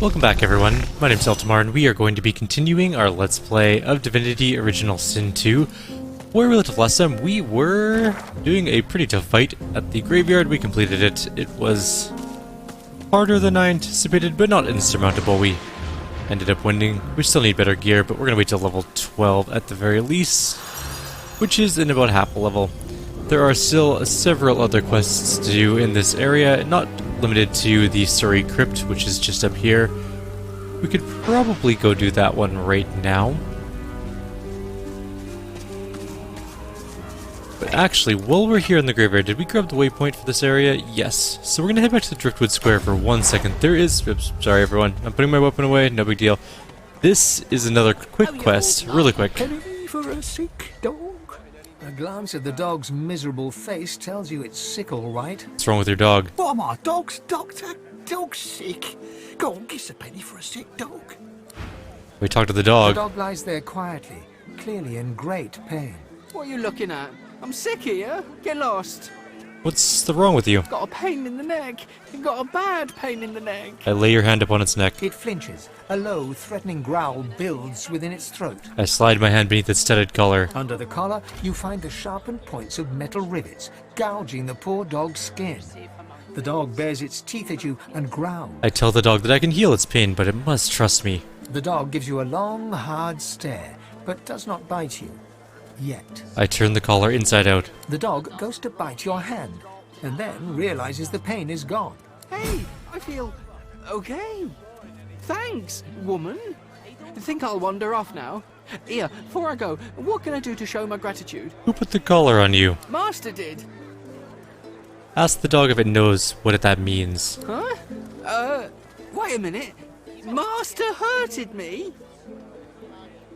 Welcome back everyone, my name's Eltimar and we are going to be continuing our Let's Play of Divinity Original Sin 2. Where we left off last time, we were doing a pretty tough fight at the graveyard. We completed it. It was harder than I anticipated, but not insurmountable. We ended up winning. We still need better gear, but we're going to wait till level 12 at the very least, which is in about half a level. There are still several other quests to do in this area, not limited to the Surrey Crypt, which is just up here. We could probably go do that one right now. But actually, while we're here in the graveyard, did we grab the waypoint for this area? Yes. So we're going to head back to the Driftwood Square for 1 second. There is... Oops, sorry everyone. I'm putting my weapon away, no big deal. This is another quick quest, really quick. Penny for a sick dog. A glance at the dog's miserable face tells you it's sick, all right. What's wrong with your dog? Why, my dog's doctor? Dog's sick. Go on, kiss a penny for a sick dog. We talked to the dog. The dog lies there quietly, clearly in great pain. What are you looking at? I'm sick here. Get lost. What's wrong with you? Got a pain in the neck. Got a bad pain in the neck. I lay your hand upon its neck. It flinches. A low, threatening growl builds within its throat. I slide my hand beneath its studded collar. Under the collar, you find the sharpened points of metal rivets, gouging the poor dog's skin. The dog bares its teeth at you and growls. I tell the dog that I can heal its pain, but it must trust me. The dog gives you a long, hard stare, but does not bite you. Yet. I turn the collar inside out. The dog goes to bite your hand, and then realizes the pain is gone. Hey, I feel okay. Thanks, woman. I think I'll wander off now. Here, before I go, what can I do to show my gratitude? Who put the collar on you? Master did. Ask the dog if it knows what that means. Huh? Wait a minute. Master hurted me?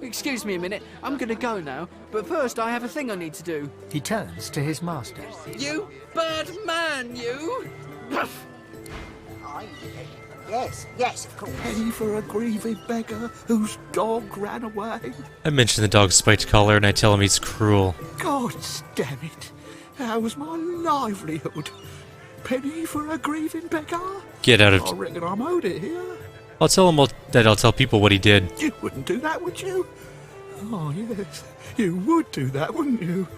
Excuse me a minute, I'm gonna go now, but first I have a thing I need to do. He turns to his master. You bad man, you! Yes, of course. Penny for a grieving beggar whose dog ran away. I mention the dog's spiked collar and I tell him he's cruel. God damn it. That was my livelihood. Penny for a grieving beggar? Get out of... I reckon I'm owed it here. I'll tell him that I'll tell people what he did. You wouldn't do that, would you? Oh, yes. You would do that, wouldn't you?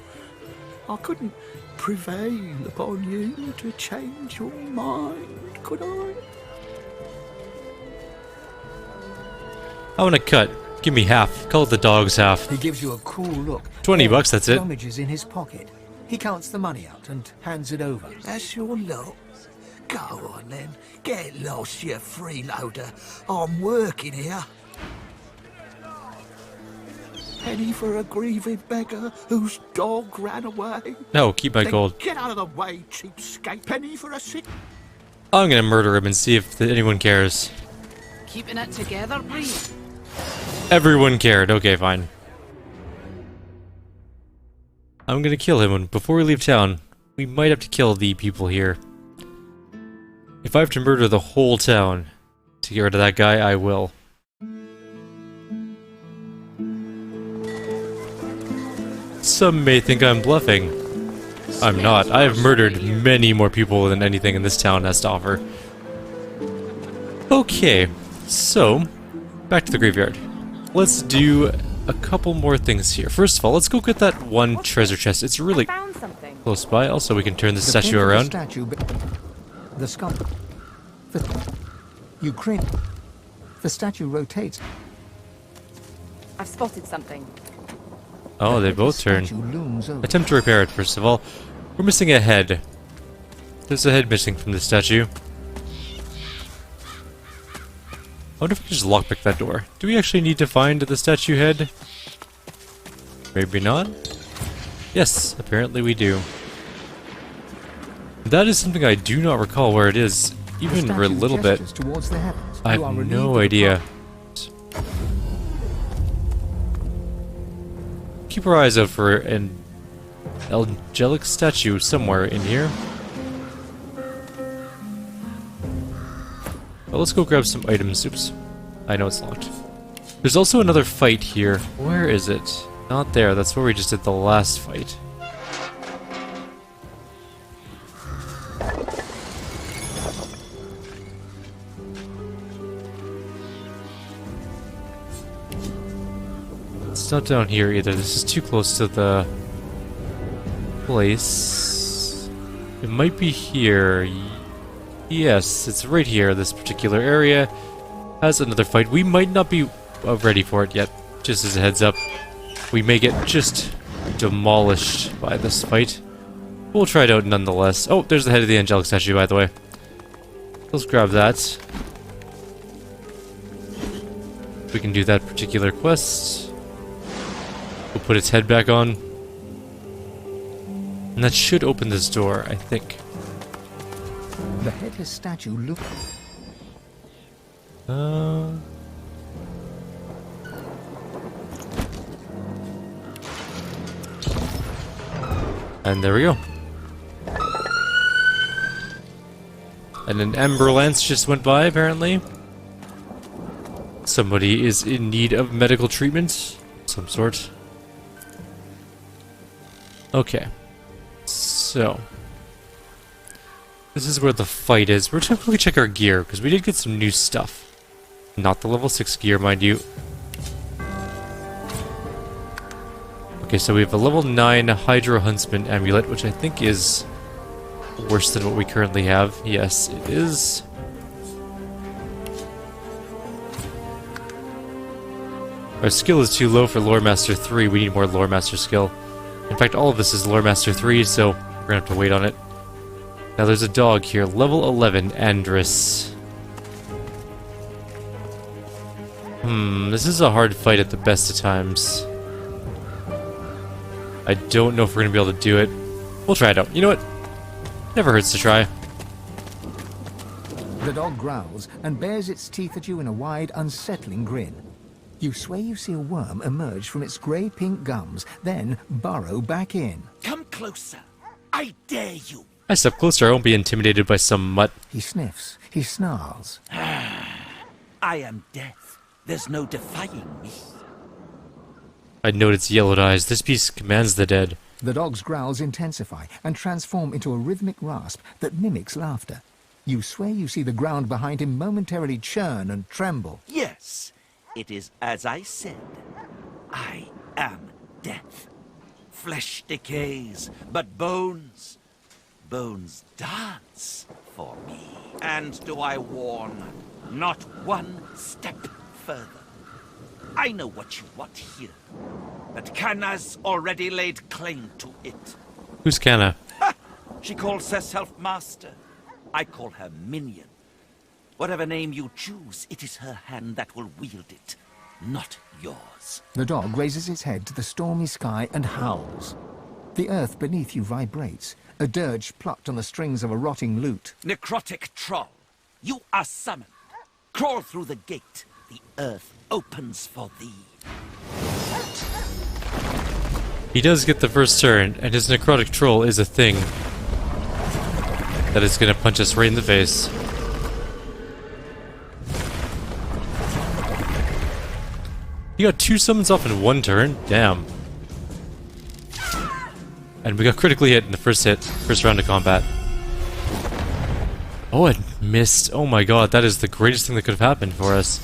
I couldn't prevail upon you to change your mind, could I? I want to cut. Give me half. Call it the dog's half. He gives you a cool look. $20, that's it. Rummages in his pocket. He counts the money out and hands it over. That's your lot. Go on then. Get lost, you freeloader. I'm working here. Penny for a grieving beggar whose dog ran away. No, keep my Then gold. Get out of the way, cheapskate. Penny for a sick... I'm gonna murder him and see if anyone cares. Keeping it together, Bree. Everyone cared. Okay, fine. I'm gonna kill him, and before we leave town, we might have to kill the people here. If I have to murder the whole town to get rid of that guy, I will. Some may think I'm bluffing. I'm not. I have murdered many more people than anything in this town has to offer. Okay, so, back to the graveyard. Let's do a couple more things here. First of all, let's go get that one treasure chest. It's really close by. Also, we can turn the statue around. The sculpture. You cringe. The statue rotates. I've spotted something. Oh, they both turn. Attempt to repair it, first of all. We're missing a head. There's a head missing from the statue. I wonder if we can just lockpick that door. Do we actually need to find the statue head? Maybe not? Yes, apparently we do. That is something I do not recall where it is, even for a little bit. I have no idea. Keep our eyes out for an angelic statue somewhere in here. Well, let's go grab some items. Oops. I know it's locked. There's also another fight here. Where is it? Not there. That's where we just did the last fight. It's not down here either. This is too close to the place. It might be here. Yes, it's right here. This particular area has another fight. We might not be ready for it yet. Just as a heads up. We may get just demolished by this fight. We'll try it out nonetheless. Oh, there's the head of the angelic statue, by the way. Let's grab that. We can do that particular quest. We'll put its head back on. And that should open this door, I think. The headless statue looked... And there we go. And an Ember Lance just went by, apparently. Somebody is in need of medical treatment of some sort. Okay. So. This is where the fight is. We're just gonna quickly check our gear, because we did get some new stuff. Not the level 6 gear, mind you. Okay, so we have a level 9 Hydro Huntsman amulet, which I think is worse than what we currently have. Yes, it is. Our skill is too low for Lore Master 3. We need more Lore Master skill. In fact, all of this is Lore Master 3, so we're gonna have to wait on it. Now there's a dog here, level 11, Andrus. This is a hard fight at the best of times. I don't know if we're gonna be able to do it. We'll try it out. You know what? Never hurts to try. The dog growls and bares its teeth at you in a wide, unsettling grin. You swear you see a worm emerge from its grey-pink gums, then burrow back in. Come closer. I dare you. I step closer, I won't be intimidated by some mutt. He sniffs. He snarls. I am death. There's no defying me. I note its yellowed eyes. This beast commands the dead. The dog's growls intensify and transform into a rhythmic rasp that mimics laughter. You swear you see the ground behind him momentarily churn and tremble. Yes, it is as I said. I am death. Flesh decays, but bones dance for me. And do I warn, not one step further. I know what you want here, but Kanna's already laid claim to it. Who's Kanna? She calls herself master. I call her minion. Whatever name you choose, it is her hand that will wield it, not yours. The dog raises its head to the stormy sky and howls. The earth beneath you vibrates, a dirge plucked on the strings of a rotting lute. Necrotic troll, you are summoned. Crawl through the gate. The earth opens for thee. He does get the first turn, and his necrotic troll is a thing that is gonna punch us right in the face. He got 2 summons off in 1 turn? Damn. And we got critically hit in the first round of combat. Oh, it missed. Oh my god, that is the greatest thing that could have happened for us.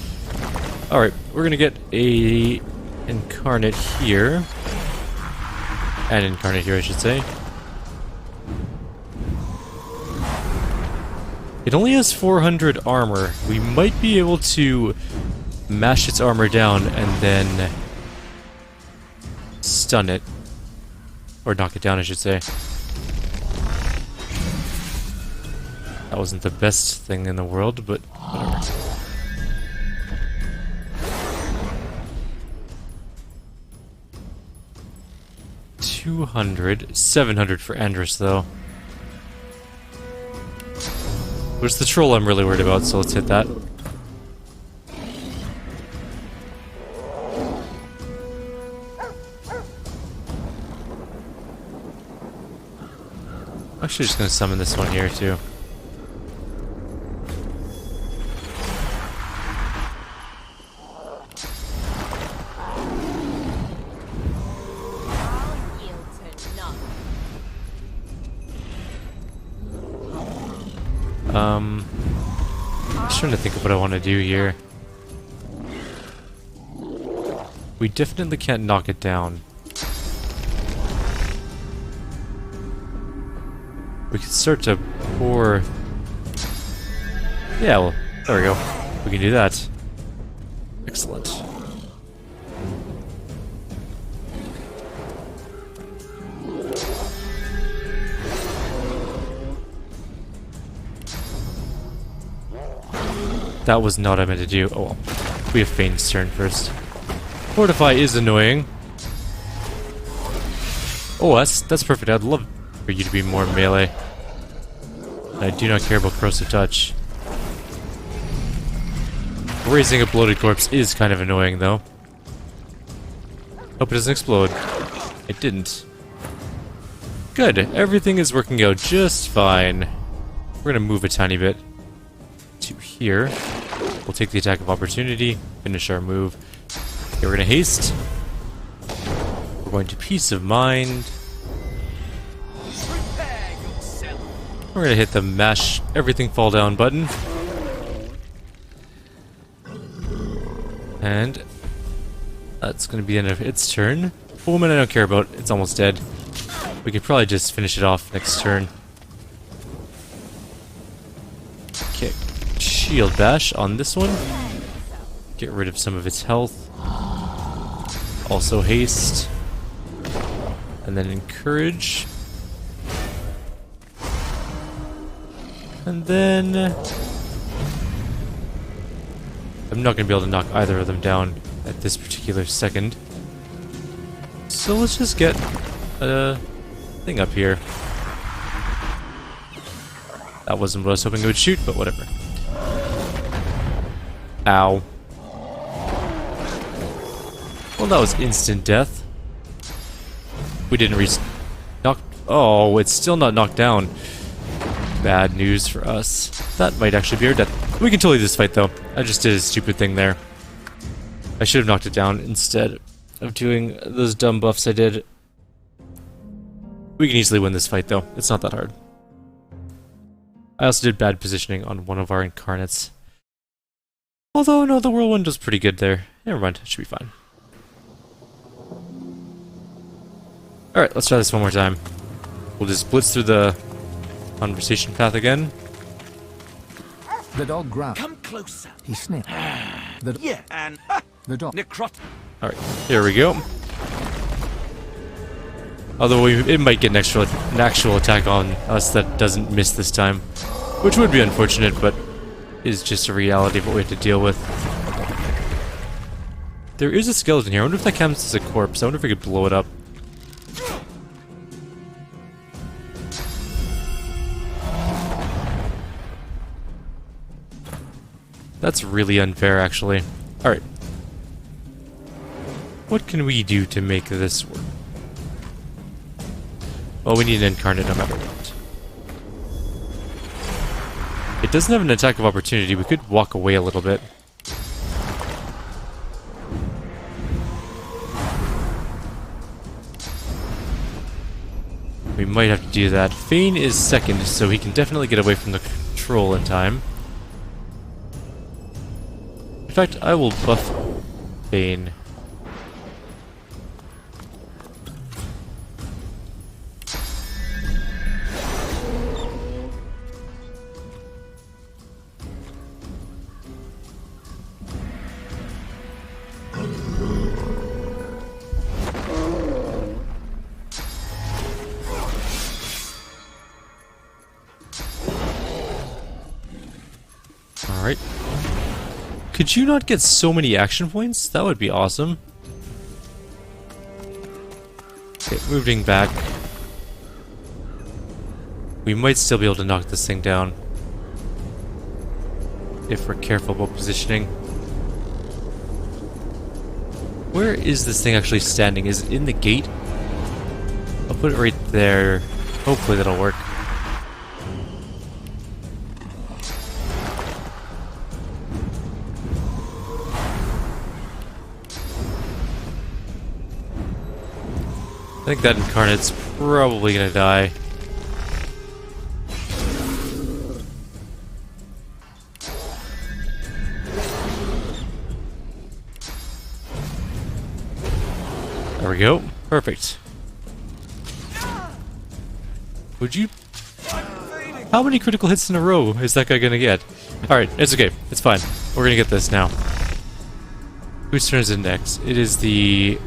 Alright, we're gonna get a incarnate here. An incarnate here, I should say. It only has 400 armor. We might be able to mash its armor down and then stun it. Or knock it down, I should say. That wasn't the best thing in the world, but whatever. $200, $700 for Andrus, though. Which is the troll I'm really worried about, so let's hit that. Actually, just gonna summon this one here too. Just trying to think of what I want to do here. We definitely can't knock it down. We can start to pour... Yeah, well, there we go. We can do that. Excellent. That was not what I meant to do. Oh well. We have Fane's turn first. Fortify is annoying. Oh, that's perfect. I'd love for you to be more melee. I do not care about corrosive touch. Raising a bloated corpse is kind of annoying, though. Hope it doesn't explode. It didn't. Good. Everything is working out just fine. We're gonna move a tiny bit to here. We'll take the attack of opportunity, finish our move. Okay, we're gonna haste. We're going to Peace of Mind. We're gonna hit the mash everything fall down button. And that's gonna be the end of its turn. Woman I don't care about, it's almost dead. We could probably just finish it off next turn. Okay, shield bash on this one. Get rid of some of its health. Also haste. And then encourage. And then... I'm not going to be able to knock either of them down at this particular second. So let's just get a thing up here. That wasn't what I was hoping it would shoot, but whatever. Ow. Well, that was instant death. We didn't knock... Oh, it's still not knocked down. Bad news for us. That might actually be our death. We can totally do this fight, though. I just did a stupid thing there. I should have knocked it down instead of doing those dumb buffs I did. We can easily win this fight, though. It's not that hard. I also did bad positioning on one of our incarnates. Although, no, the whirlwind does pretty good there. Never mind, it should be fine. Alright, let's try this one more time. We'll just blitz through the conversation path again. The dog growled. Come closer. He sniffed. Yeah, and The dog. necrot. Alright, here we go. Although it might get an actual attack on us that doesn't miss this time. Which would be unfortunate, but is just a reality of what we have to deal with. There is a skeleton here. I wonder if that counts as a corpse. I wonder if we could blow it up. That's really unfair, actually. Alright. What can we do to make this work? Well, we need an incarnate no matter what. It doesn't have an attack of opportunity. We could walk away a little bit. We might have to do that. Fane is second, so he can definitely get away from the control in time. In fact, I will buff Fane. Alright. Could you not get so many action points? That would be awesome. Okay, moving back. We might still be able to knock this thing down. If we're careful about positioning. Where is this thing actually standing? Is it in the gate? I'll put it right there. Hopefully that'll work. I think that incarnate's probably gonna die. we go. Perfect. Would you... How many critical hits in a row is that guy gonna get? Alright, it's okay. It's fine. We're gonna get this now. Whose turn is it next? It is the...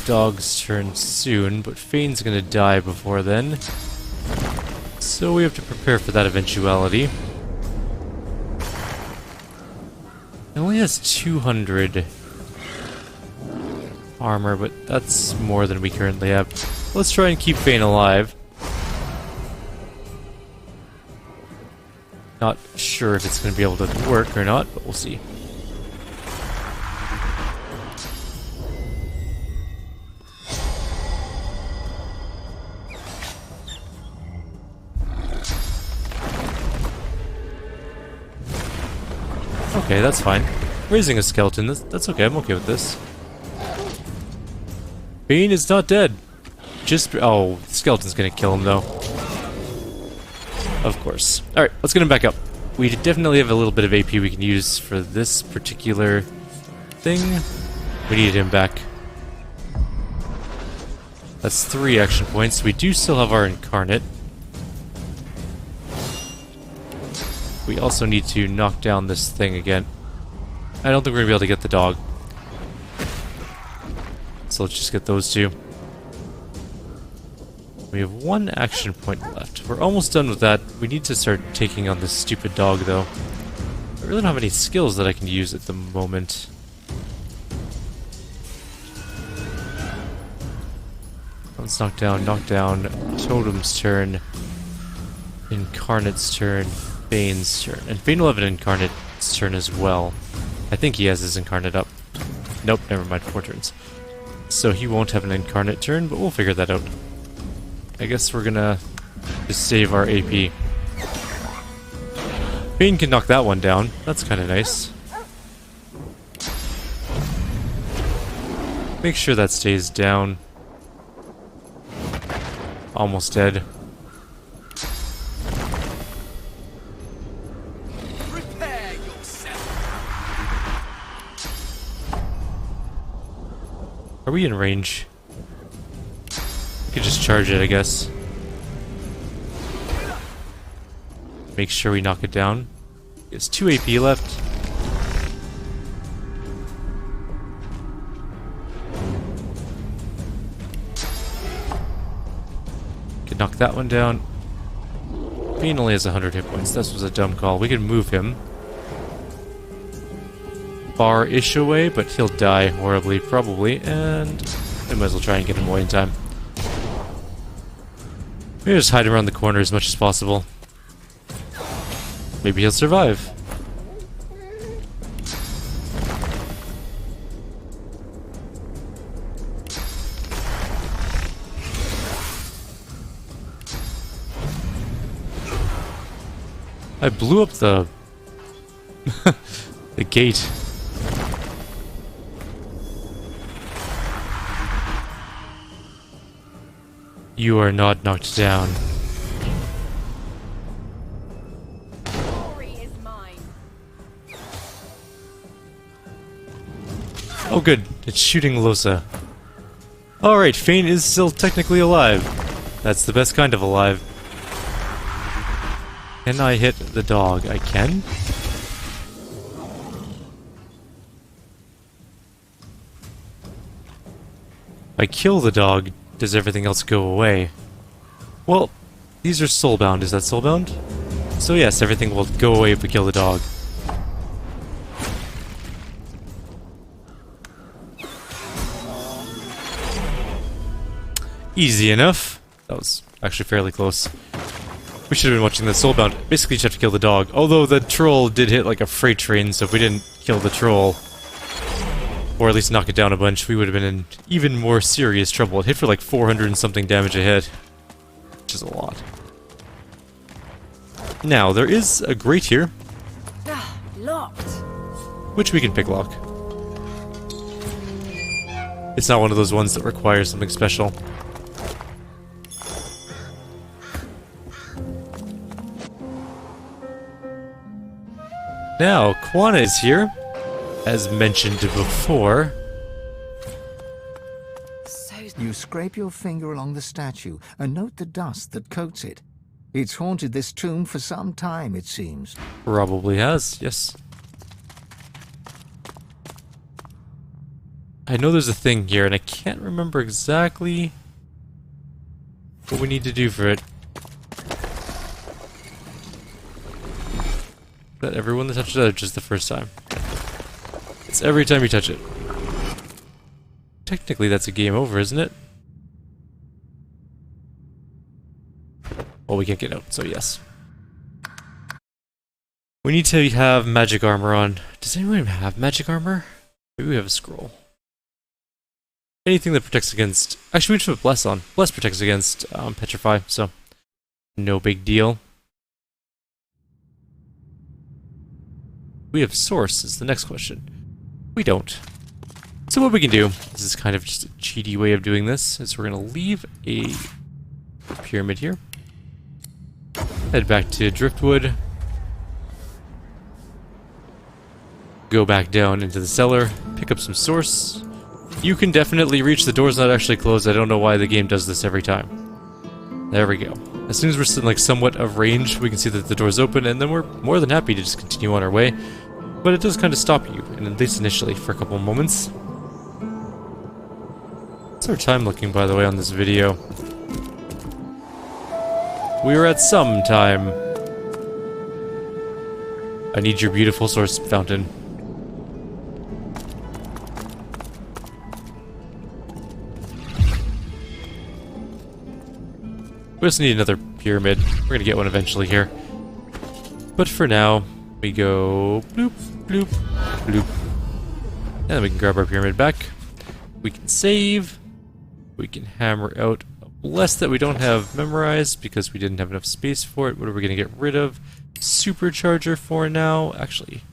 dog's turn soon, but Fane's gonna die before then. So we have to prepare for that eventuality. It only has 200 armor, but that's more than we currently have. Let's try and keep Fane alive. Not sure if it's going to be able to work or not, but we'll see. Okay, that's fine. Raising a skeleton, that's okay, I'm okay with this. Bane is not dead. Just... oh, the skeleton's gonna kill him, though. Of course. Alright, let's get him back up. We definitely have a little bit of AP we can use for this particular thing. We need him back. That's 3 action points. We do still have our Incarnate. We also need to knock down this thing again. I don't think we're going to be able to get the dog. So let's just get those 2. We have 1 action point left. We're almost done with that. We need to start taking on this stupid dog, though. I really don't have any skills that I can use at the moment. Let's knock down, Totem's turn. Incarnate's turn. Bane's turn. And Bane will have an Incarnate's turn as well. I think he has his Incarnate up. Nope, never mind, 4 turns. So he won't have an Incarnate turn, but we'll figure that out. I guess we're gonna just save our AP. Bane can knock that one down. That's kind of nice. Make sure that stays down. Almost dead. Prepare yourself. Are we in range? We could just charge it, I guess. Make sure we knock it down. It's 2 AP left. Could knock that one down. Bane only has 100 hit points. This was a dumb call. We can move him far-ish away, but he'll die horribly, probably, and we might as well try and get him away in time. Maybe just hide around the corner as much as possible. Maybe he'll survive. I blew up the the gate. You are not knocked down. Glory is mine. Oh good, it's shooting Losa. Alright, Fane is still technically alive. That's the best kind of alive. Can I hit the dog? I can? If I kill the dog, does everything else go away? Well, these are soulbound. Is that soulbound? So yes, everything will go away if we kill the dog. Easy enough. That was actually fairly close. We should have been watching the soulbound. Basically, you just have to kill the dog. Although the troll did hit like a freight train, so if we didn't kill the troll, or at least knock it down a bunch, we would have been in even more serious trouble. It hit for like 400 and something damage a hit, which is a lot. Now, there is a grate here, Locked. which we can pick lock. It's not one of those ones that requires something special. Now, Quana is here. as mentioned before. So You scrape your finger along the statue and note the dust that coats it. It's haunted this tomb for some time, it seems. Probably has, yes. I know there's a thing here, and I can't remember exactly what we need to do for it. Is that everyone that touches it, or just the first time? It's every time you touch it. Technically, that's a game over, isn't it? Well, we can't get out, so yes. We need to have magic armor on. Does anyone even have magic armor? Maybe we have a scroll. Anything that protects against... Actually, we should put Bless on. Bless protects against Petrify, so no big deal. We have Source is the next question. We don't. So what we can do, this is kind of just a cheaty way of doing this, is we're going to leave a pyramid here. Head back to Driftwood. Go back down into the cellar, pick up some Source. You can definitely reach the door's not actually closed. I don't know why the game does this every time. There we go. As soon as we're in like somewhat of range, we can see that the door's open, and then we're more than happy to just continue on our way. But it does kind of stop you, and at least initially, for a couple of moments. What's our time looking, by the way, on this video? We are at some time. I need your beautiful Source fountain. We just need another pyramid. We're gonna get one eventually here. But for now, we go bloop, bloop, bloop. And then we can grab our pyramid back. We can save. We can hammer out a Bless that we don't have memorized because we didn't have enough space for it. What are we gonna get rid of? Supercharger for now. Actually,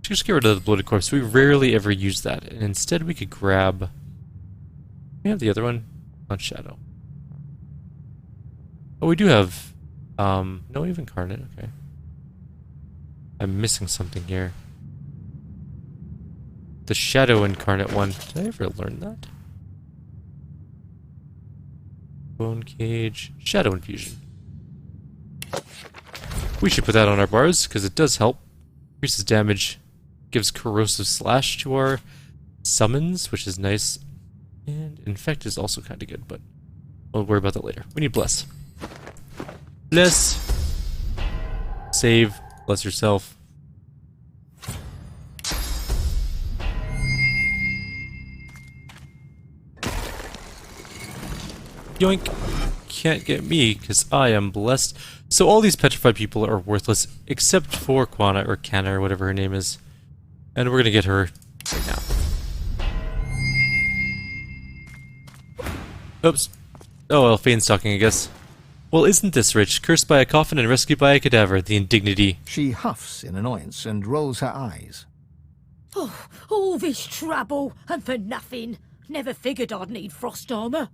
just get rid of the Bloated Corpse. We rarely ever use that. And instead we could grab... We have the other one on Shadow. Oh, we do have, no, we have Incarnate, okay. I'm missing something here. The Shadow Incarnate one, did I ever learn that? Bone Cage, Shadow Infusion. We should put that on our bars, because it does help. Increases damage, gives Corrosive Slash to our summons, which is nice. And Infect is also kind of good, but we'll worry about that later. We need Bless. Bless. Save. Bless yourself. Yoink. Can't get me, because I am blessed. So all these petrified people are worthless, except for Quana, or Canna, or whatever her name is. And we're gonna get her right now. Oops. Oh, well, Fane's talking, I guess. Well, isn't this rich? Cursed by a coffin and rescued by a cadaver, the indignity. She huffs in annoyance and rolls her eyes. Oh, all this trouble, and for nothing. Never figured I'd need frost armor.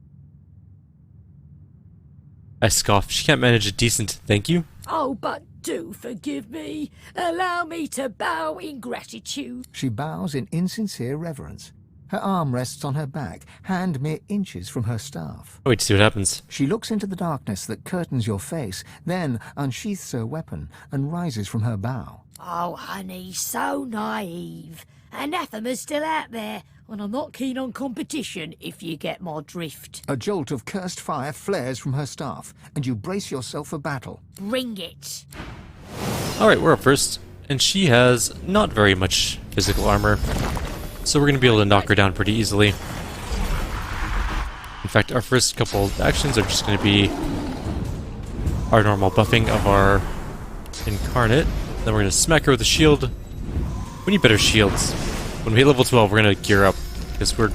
I scoff. She can't manage a decent thank you. Oh, but do forgive me. Allow me to bow in gratitude. She bows in insincere reverence. Her arm rests on her back, hand mere inches from her staff. Wait to see what happens. She looks into the darkness that curtains your face, then unsheaths her weapon and rises from her bow. Oh, honey, so naive. Anathema's still out there, and I'm not keen on competition, if you get my drift. A jolt of cursed fire flares from her staff, and you brace yourself for battle. Bring it. Alright, we're up first. And she has not very much physical armor. So we're going to be able to knock her down pretty easily. In fact, our first couple of actions are just going to be our normal buffing of our Incarnate. Then we're going to smack her with a shield. We need better shields. When we hit level 12, we're going to gear up, because we're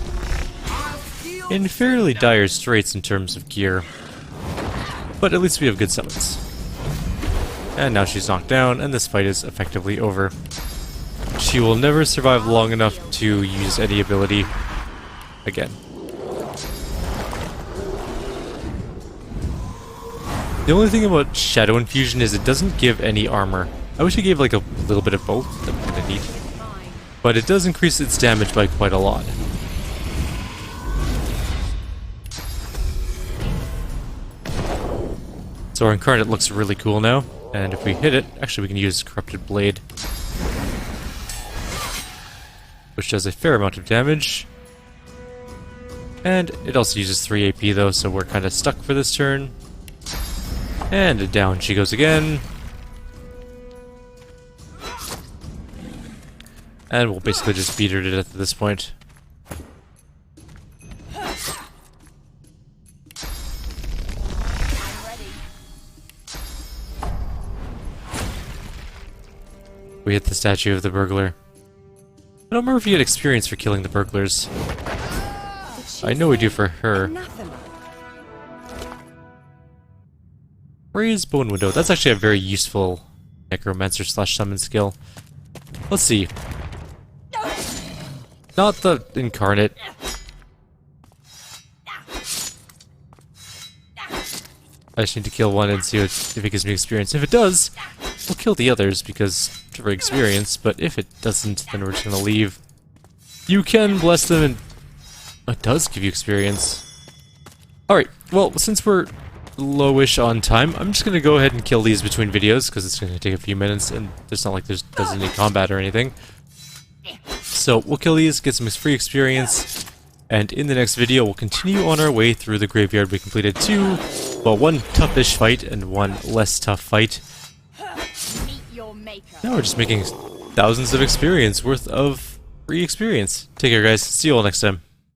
in fairly dire straits in terms of gear. But at least we have good summons. And now she's knocked down, and this fight is effectively over. She will never survive long enough to use any ability again. The only thing about Shadow Infusion is it doesn't give any armor. I wish it gave like a little bit of both. That'd be kind of neat. but it does increase its damage by quite a lot. So our Incarnate looks really cool now, and if we hit it, actually we can use Corrupted Blade, which does a fair amount of damage. And it also uses 3 AP though, so we're kind of stuck for this turn. And down she goes again. And we'll basically just beat her to death at this point. We hit the statue of the burglar. I don't remember if you get experience for killing the burglars. I know we do for her. Raise Bone Window. That's actually a very useful necromancer slash summon skill. Let's see. Not the Incarnate. I just need to kill one and see if it gives me experience. If it does, we'll kill the others because for experience, but if it doesn't, then we're just gonna leave. You can bless them and it does give you experience. Alright, well, since we're lowish on time, I'm just gonna go ahead and kill these between videos because it's gonna take a few minutes and it's not like there's any combat or anything. So we'll kill these, get some free experience, and in the next video we'll continue on our way through the graveyard. We completed one toughish fight and one less tough fight. Now we're just making thousands of experience worth of free experience. Take care guys, see you all next time.